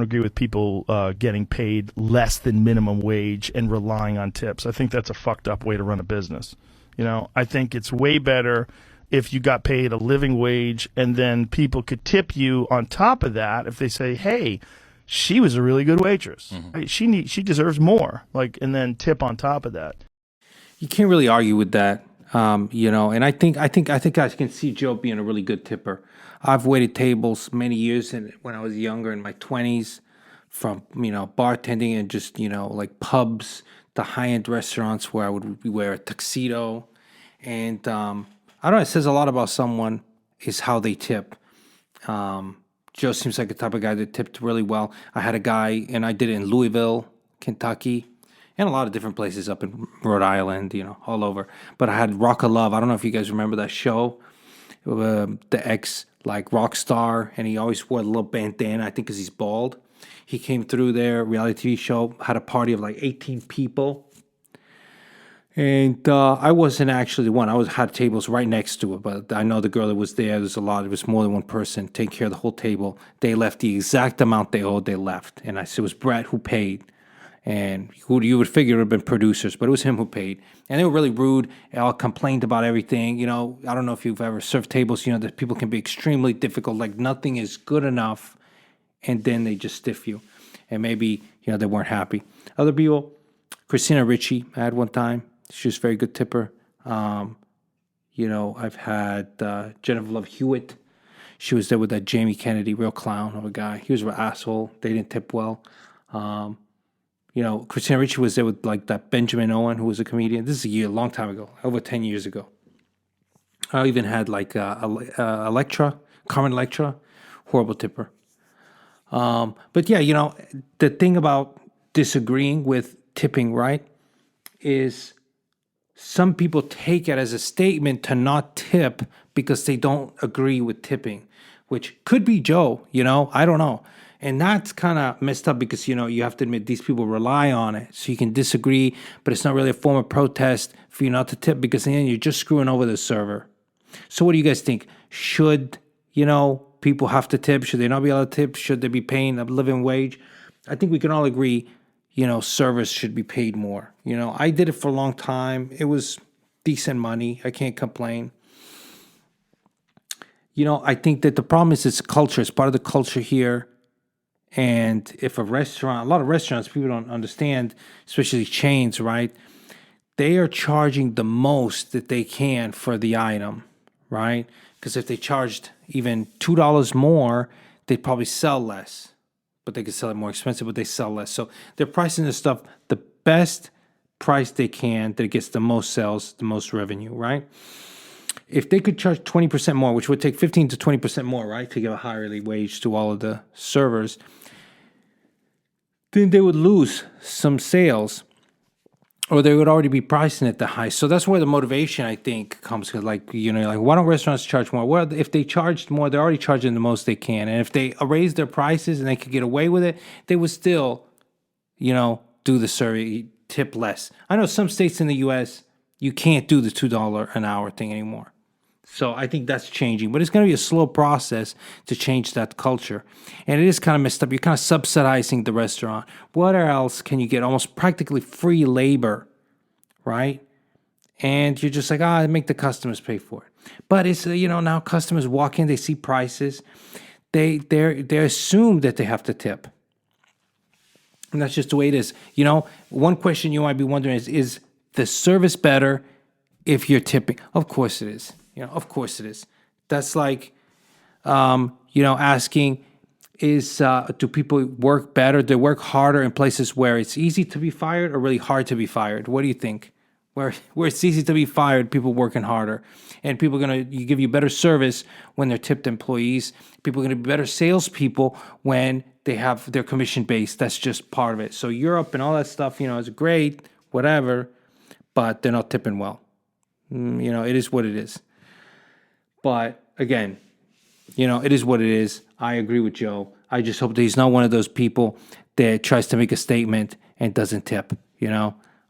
agree with people getting paid less than minimum wage and relying on tips. I think that's a fucked up way to run a business. I think it's way better if you got paid a living wage and then people could tip you on top of that if they say, hey, she was a really good waitress. Mm-hmm. She deserves more. And then tip on top of that. You can't really argue with that. And I think I can see Joe being a really good tipper. I've waited tables many years when I was younger in my 20s, from bartending and just like pubs to high-end restaurants where I would wear a tuxedo. And I don't know, it says a lot about someone is how they tip. Joe seems like the type of guy that tipped really well. I had a guy, and I did it in Louisville, Kentucky, and a lot of different places up in Rhode Island, all over. But I had Rock of Love. I don't know if you guys remember that show. The ex rock star, and he always wore a little bandana, I think because he's bald. He came through there, reality TV show, had a party of 18 people. And I wasn't actually the one. I had tables right next to it, but I know the girl that was there. There's a lot. It was more than one person taking care of the whole table. They left the exact amount they owed. They left, and I said it was Brett who paid, and who you would figure would have been producers, but it was him who paid. And they were really rude. They all complained about everything. I don't know if you've ever served tables. That people can be extremely difficult. Nothing is good enough, and then they just stiff you, and maybe they weren't happy. Other people, Christina Ricci, I had one time. She was a very good tipper. I've had Jennifer Love Hewitt. She was there with that Jamie Kennedy, real clown of a guy. He was an asshole. They didn't tip well. Christina Ricci was there with that Benjamin Owen, who was a comedian. This is a long time ago, over 10 years ago. I even had Electra, Carmen Electra, horrible tipper. But yeah, the thing about disagreeing with tipping, right, is some people take it as a statement to not tip because they don't agree with tipping, which could be Joe, I don't know. And that's kind of messed up because, you have to admit these people rely on it. So you can disagree, but it's not really a form of protest for you not to tip because then you're just screwing over the server. So what do you guys think? Should, people have to tip? Should they not be able to tip? Should they be paying a living wage? I think we can all agree servers should be paid more. I did it for a long time. It was decent money. I can't complain. I think that the problem is it's culture. It's part of the culture here. And if a lot of restaurants, people don't understand, especially chains, right? They are charging the most that they can for the item, right? Because if they charged even $2 more, they'd probably sell less. But they could sell it more expensive, but they sell less. So they're pricing this stuff the best price they can that it gets the most sales, the most revenue, right? If they could charge 20% more, which would take 15 to 20% more, right, to give a higher wage to all of the servers, then they would lose some sales, or they would already be pricing it the high. So that's where the motivation, I think, comes. Why don't restaurants charge more? Well, if they charged more, they're already charging the most they can. And if they raise their prices and they could get away with it, they would still, do the survey, tip less. I know some states in the U.S., you can't do the $2 an hour thing anymore. So I think that's changing. But it's going to be a slow process to change that culture. And it is kind of messed up. You're kind of subsidizing the restaurant. What else can you get? Almost practically free labor, right? And you're just like, make the customers pay for it. But it's, now customers walk in, they see prices. They assume that they have to tip. And that's just the way it is. One question you might be wondering is the service better if you're tipping? Of course it is. Of course it is. That's like, asking, do people work better? Do they work harder in places where it's easy to be fired or really hard to be fired? What do you think? Where it's easy to be fired, people working harder. And people are going to give you better service when they're tipped employees. People are going to be better salespeople when they have their commission base. That's just part of it. So Europe and all that stuff, is great, whatever, but they're not tipping well. It is what it is. But again, it is what it is. I agree with Joe. I just hope that he's not one of those people that tries to make a statement and doesn't tip. I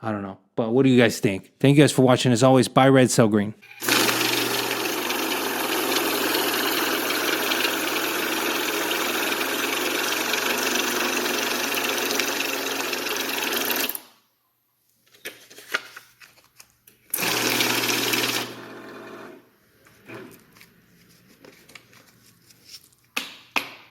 don't know. But what do you guys think? Thank you guys for watching. As always, buy red, sell green.